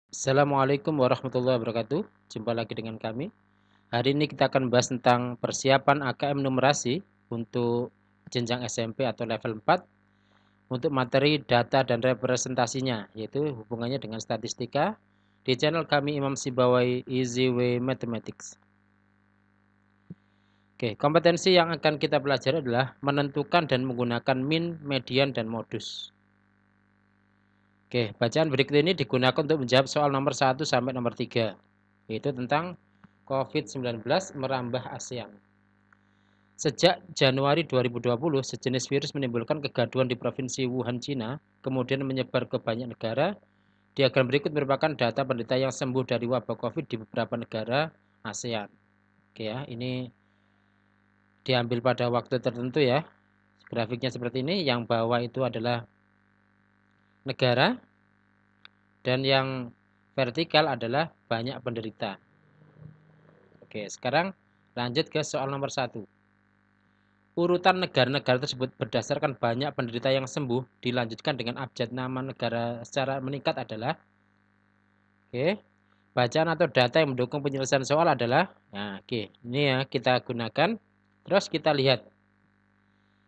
Assalamualaikum warahmatullahi wabarakatuh. Jumpa lagi dengan kami. Hari ini kita akan bahas tentang persiapan AKM numerasi untuk jenjang SMP atau level 4 untuk materi data dan representasinya, yaitu hubungannya dengan statistika di channel kami Imam Sibawai Easy Way Mathematics. Oke, kompetensi yang akan kita pelajari adalah menentukan dan menggunakan min, median, dan modus. Oke, bacaan berikut ini digunakan untuk menjawab soal nomor 1 sampai nomor 3, yaitu tentang COVID-19 merambah ASEAN. Sejak Januari 2020, sejenis virus menimbulkan kegaduhan di provinsi Wuhan, Cina, kemudian menyebar ke banyak negara. Diagram berikut merupakan data penderita yang sembuh dari wabah COVID di beberapa negara ASEAN. Oke ya, ini diambil pada waktu tertentu ya. Grafiknya seperti ini, yang bawah itu adalah negara, dan yang vertikal adalah banyak penderita. Oke, sekarang lanjut ke soal nomor 1. Urutan negara-negara tersebut berdasarkan banyak penderita yang sembuh dilanjutkan dengan abjad nama negara secara meningkat adalah. Oke, bacaan atau data yang mendukung penyelesaian soal adalah. Nah, oke, ini ya kita gunakan. Terus kita lihat.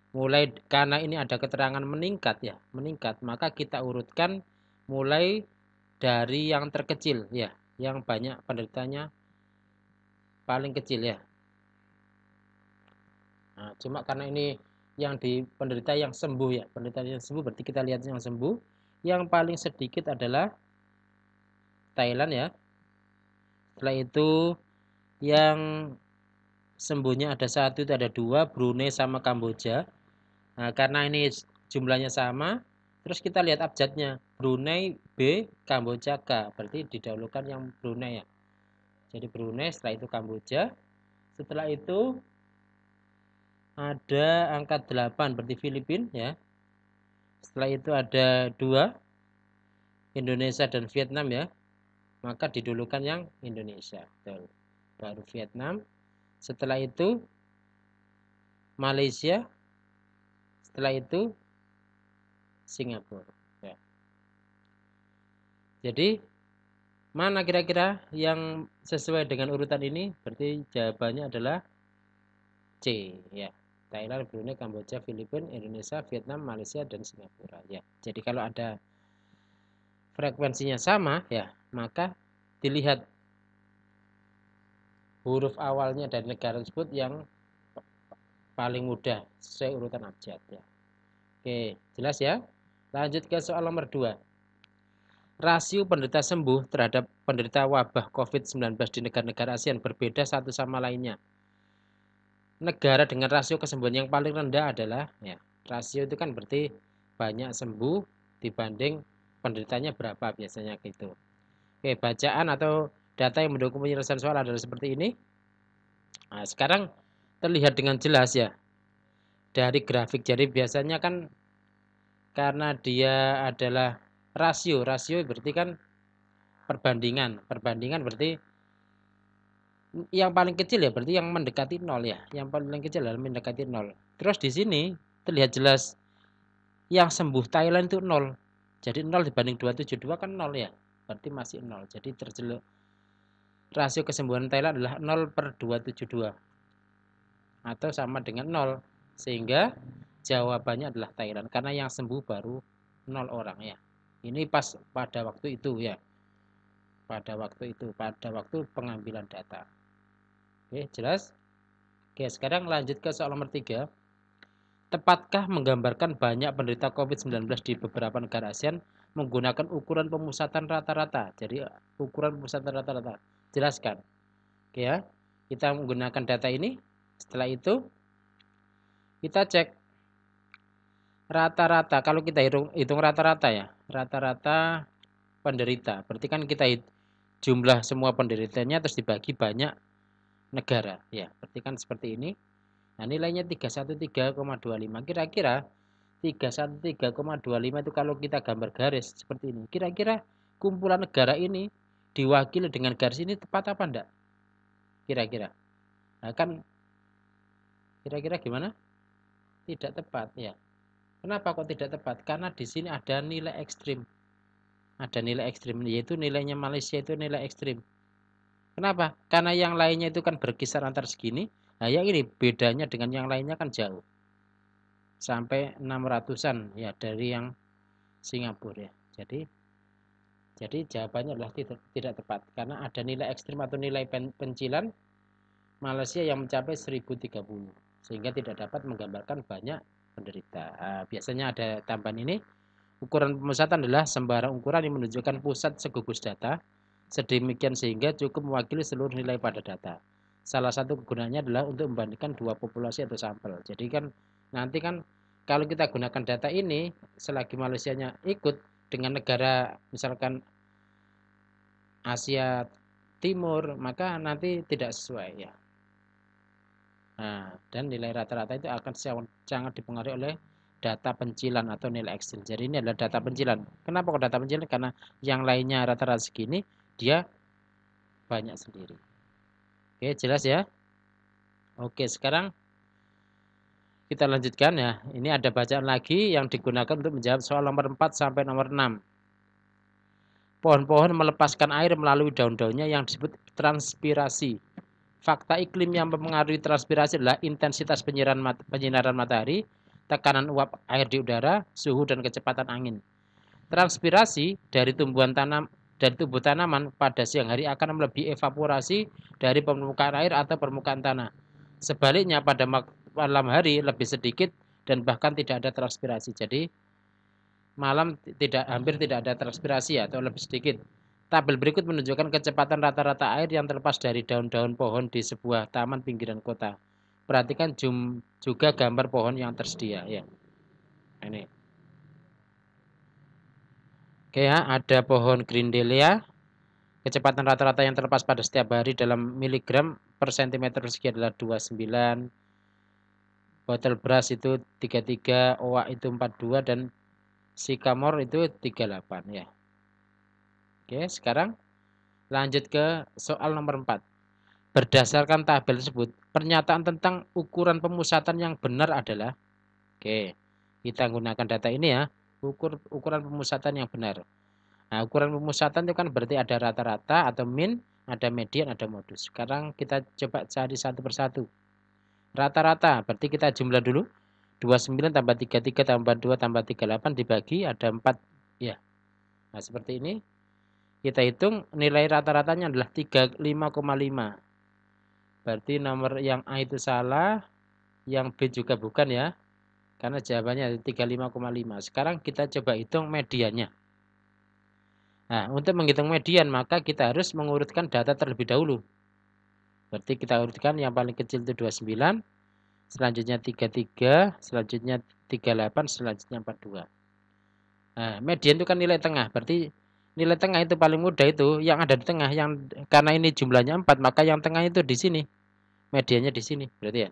Mulai karena ini ada keterangan meningkat ya, meningkat, maka kita urutkan mulai dari yang terkecil ya, yang banyak penderitanya paling kecil ya. Nah, cuma karena ini yang di penderita yang sembuh ya, penderita yang sembuh berarti kita lihat yang sembuh. Yang paling sedikit adalah Thailand ya. Setelah itu yang sembuhnya ada satu, itu ada dua, Brunei sama Kamboja. Nah, karena ini jumlahnya sama, terus kita lihat abjadnya. Brunei B, Kamboja K. Berarti didahulukan yang Brunei ya. Jadi Brunei, setelah itu Kamboja. Setelah itu ada angka 8 berarti Filipina ya. Setelah itu ada 2 Indonesia dan Vietnam ya. Maka didulukan yang Indonesia. Betul. Baru Vietnam. Setelah itu Malaysia. Setelah itu Singapura. Ya. Jadi mana kira-kira yang sesuai dengan urutan ini? Berarti jawabannya adalah C ya. Thailand, Brunei, Kamboja, Filipina, Indonesia, Vietnam, Malaysia, dan Singapura ya. Jadi kalau ada frekuensinya sama ya, maka dilihat huruf awalnya dari negara tersebut yang paling mudah sesuai urutan abjad ya. Oke, jelas ya. Lanjut ke soal nomor 2. Rasio penderita sembuh terhadap penderita wabah COVID-19 di negara-negara ASEAN berbeda satu sama lainnya. Negara dengan rasio kesembuhan yang paling rendah adalah ya, rasio itu kan berarti banyak sembuh dibanding penderitanya berapa biasanya gitu. Oke, bacaan atau data yang mendukung penyelesaian soal adalah seperti ini. Nah, sekarang terlihat dengan jelas ya dari grafik. Jadi biasanya kan karena dia adalah rasio, rasio berarti kan perbandingan. Perbandingan berarti yang paling kecil ya berarti yang mendekati nol ya. Yang paling kecil adalah mendekati nol. Terus di sini terlihat jelas yang sembuh Thailand itu nol. Jadi nol dibanding 272 kan nol ya. Berarti masih nol. Jadi terjelek rasio kesembuhan Thailand adalah 0/272 atau sama dengan nol. Sehingga jawabannya adalah Thailand karena yang sembuh baru 0 orang ya. Ini pas pada waktu itu ya. Pada waktu itu, pada waktu pengambilan data. Oke, jelas? Oke, sekarang lanjut ke soal nomor 3. Tepatkah menggambarkan banyak penderita COVID-19 di beberapa negara ASEAN menggunakan ukuran pemusatan rata-rata? Jadi ukuran pemusatan rata-rata. Jelaskan. Oke ya. Kita menggunakan data ini. Setelah itu kita cek rata-rata. Kalau kita hitung rata-rata ya. Rata-rata penderita. Berarti kan kita jumlah semua penderitanya terus dibagi banyak negara. Ya, berarti kan seperti ini. Nah, nilainya 313,25. Kira-kira 313,25 itu kalau kita gambar garis seperti ini. Kira-kira kumpulan negara ini diwakili dengan garis ini tepat apa enggak? Kira-kira. Nah, kan kira-kira gimana? Tidak tepat ya. Kenapa kok tidak tepat? Karena di sini ada nilai ekstrim. ada nilai ekstrim, yaitu nilainya Malaysia itu nilai ekstrim. Kenapa? Karena yang lainnya itu kan berkisar antar segini. Nah, yang ini bedanya dengan yang lainnya kan jauh. Sampai 600-an ya dari yang Singapura ya. Jadi jawabannya adalah tidak tepat karena ada nilai ekstrim atau nilai pencilan Malaysia yang mencapai 1030 sehingga tidak dapat menggambarkan banyak penderita. Nah, biasanya ada tambahan ini. Ukuran pemusatan adalah sembarang ukuran yang menunjukkan pusat segugus data sedemikian sehingga cukup mewakili seluruh nilai pada data. Salah satu kegunaannya adalah untuk membandingkan dua populasi atau sampel. Jadi kan nanti kan kalau kita gunakan data ini selagi Malaysianya ikut dengan negara misalkan Asia Timur maka nanti tidak sesuai ya. Nah, dan nilai rata-rata itu akan sangat dipengaruhi oleh data pencilan atau nilai ekstrim. Jadi ini adalah data pencilan. Kenapa kok data pencilan? Karena yang lainnya rata-rata segini, dia banyak sendiri. Oke, jelas ya? Oke, sekarang kita lanjutkan ya. Ini ada bacaan lagi yang digunakan untuk menjawab soal nomor 4 sampai nomor 6. Pohon-pohon melepaskan air melalui daun-daunnya yang disebut transpirasi. Fakta iklim yang mempengaruhi transpirasi adalah intensitas penyinaran matahari, tekanan uap air di udara, suhu dan kecepatan angin. Transpirasi dari tubuh tanaman pada siang hari akan melebihi evaporasi dari permukaan air atau permukaan tanah. Sebaliknya pada malam hari lebih sedikit dan bahkan tidak ada transpirasi. Jadi malam hampir tidak ada transpirasi atau lebih sedikit. Tabel berikut menunjukkan kecepatan rata-rata air yang terlepas dari daun-daun pohon di sebuah taman pinggiran kota. Perhatikan juga gambar pohon yang tersedia ya. Ini. Oke ya, ada pohon Grindelia. Kecepatan rata-rata yang terlepas pada setiap hari dalam miligram per sentimeter persegi adalah 29. Botol beras itu 33, oak itu 42 dan sycamore itu 38 ya. Oke, sekarang lanjut ke soal nomor 4. Berdasarkan tabel tersebut, pernyataan tentang ukuran pemusatan yang benar adalah, oke, kita gunakan data ini ya, ukuran pemusatan yang benar. Nah, ukuran pemusatan itu kan berarti ada rata-rata atau min, ada median, ada modus. Sekarang kita coba cari satu persatu. Rata-rata, berarti kita jumlah dulu. 29 tambah 33 tambah 2 tambah 38 dibagi ada 4 ya. Nah, seperti ini. Kita hitung nilai rata-ratanya adalah 35,5. Berarti nomor yang A itu salah, yang B juga bukan ya. Karena jawabannya 35,5. Sekarang kita coba hitung mediannya. Nah, untuk menghitung median maka kita harus mengurutkan data terlebih dahulu. Berarti kita urutkan yang paling kecil itu 29, selanjutnya 33, selanjutnya 38, selanjutnya 42. Nah, median itu kan nilai tengah. Berarti nilai tengah itu paling mudah itu yang ada di tengah, yang karena ini jumlahnya 4 maka yang tengah itu di sini. Mediannya di sini, berarti ya.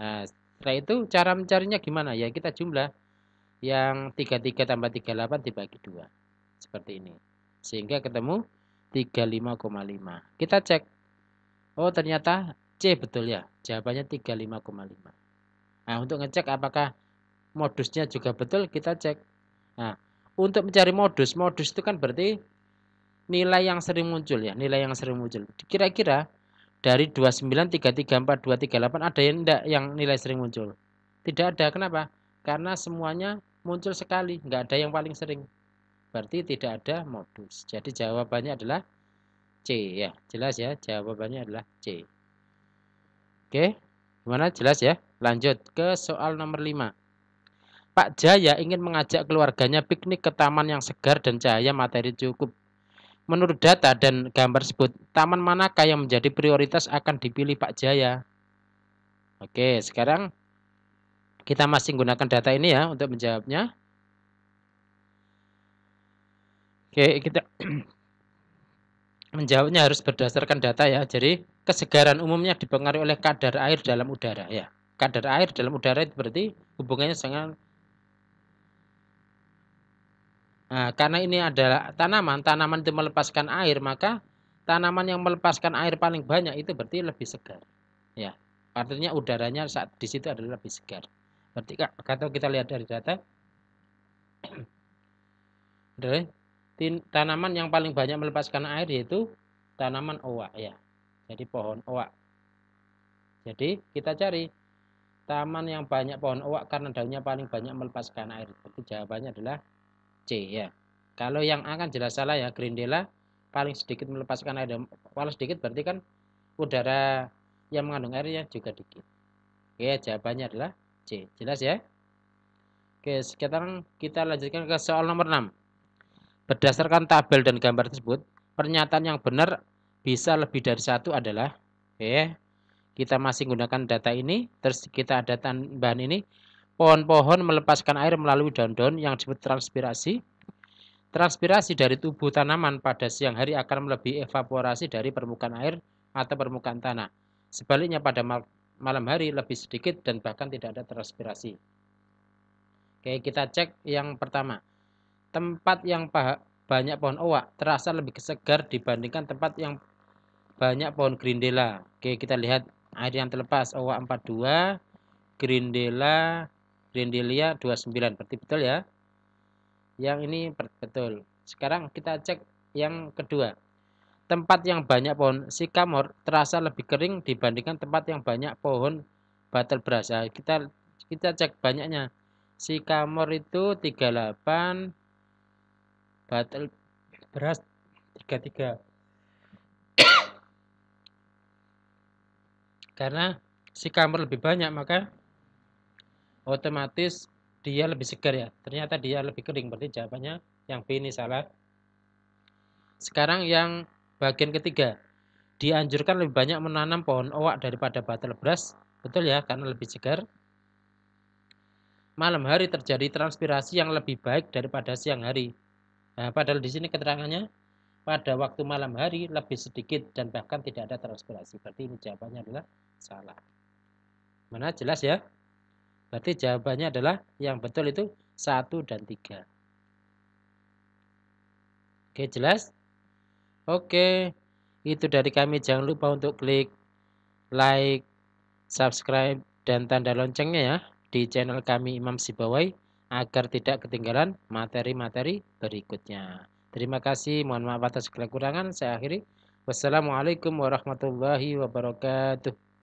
Nah, setelah itu cara mencarinya gimana? Ya kita jumlah yang 33 tambah 38 dibagi 2. Seperti ini. Sehingga ketemu 35,5. Kita cek. Oh, ternyata C betul ya. Jawabannya 35,5. Nah, untuk ngecek apakah modusnya juga betul, kita cek. Nah, untuk mencari modus itu kan berarti nilai yang sering muncul ya, nilai yang sering muncul. Kira-kira dari 29, 33, 42, 38 ada yang enggak yang nilai sering muncul? Tidak ada. Kenapa? Karena semuanya muncul sekali, enggak ada yang paling sering. Berarti tidak ada modus. Jadi jawabannya adalah C ya. Jelas ya, jawabannya adalah C. Oke. Gimana? Jelas ya? Lanjut ke soal nomor 5. Pak Jaya ingin mengajak keluarganya piknik ke taman yang segar dan cahaya matahari cukup. Menurut data dan gambar tersebut, taman manakah yang menjadi prioritas akan dipilih Pak Jaya? Oke, sekarang kita masih menggunakan data ini ya untuk menjawabnya. Oke, kita menjawabnya harus berdasarkan data ya. Jadi, kesegaran umumnya dipengaruhi oleh kadar air dalam udara ya. Kadar air dalam udara itu berarti hubungannya dengan karena ini adalah tanaman itu melepaskan air, maka tanaman yang melepaskan air paling banyak itu berarti lebih segar. Ya, artinya udaranya saat di situ adalah lebih segar. Berarti kalau kita lihat dari data, tanaman yang paling banyak melepaskan air yaitu tanaman oak ya. Jadi pohon oak. Jadi kita cari taman yang banyak pohon oak karena daunnya paling banyak melepaskan air. Jadi jawabannya adalah C ya. Kalau yang A kan jelas salah ya, Grindela paling sedikit melepaskan air. Kalau sedikit berarti kan udara yang mengandung airnya juga dikit. Oke, jawabannya adalah C. Jelas ya? Oke, sekarang kita lanjutkan ke soal nomor 6. Berdasarkan tabel dan gambar tersebut, pernyataan yang benar bisa lebih dari satu adalah, oke, kita masih menggunakan data ini, terus kita ada tambahan ini, pohon-pohon melepaskan air melalui daun-daun yang disebut transpirasi. Transpirasi dari tubuh tanaman pada siang hari akan melebihi evaporasi dari permukaan air atau permukaan tanah. Sebaliknya pada malam hari lebih sedikit dan bahkan tidak ada transpirasi. Oke, kita cek yang pertama. Tempat yang banyak pohon oak terasa lebih segar dibandingkan tempat yang banyak pohon grindela. Oke, kita lihat air yang terlepas oak 42, grindelia 29. Berarti betul ya. Yang ini betul. Sekarang kita cek yang kedua. Tempat yang banyak pohon sycamore terasa lebih kering dibandingkan tempat yang banyak pohon battle brush. Nah, kita cek banyaknya. Sycamore itu 38, battle brush 33. Karena sycamore lebih banyak maka otomatis dia lebih segar ya. Ternyata dia lebih kering. Berarti jawabannya yang B ini salah. Sekarang yang bagian ketiga. Dianjurkan lebih banyak menanam pohon oak daripada battle brush. Betul ya, karena lebih segar. Malam hari terjadi transpirasi yang lebih baik daripada siang hari. Nah, padahal di sini keterangannya pada waktu malam hari lebih sedikit dan bahkan tidak ada transpirasi. Berarti ini jawabannya adalah salah. Mana jelas ya? Berarti jawabannya adalah yang betul itu 1 dan 3. Oke, jelas? Oke. Itu dari kami. Jangan lupa untuk klik like, subscribe, dan tanda loncengnya ya di channel kami Imam Sibawai agar tidak ketinggalan materi-materi berikutnya. Terima kasih. Mohon maaf atas segala kekurangan. Saya akhiri. Wassalamualaikum warahmatullahi wabarakatuh.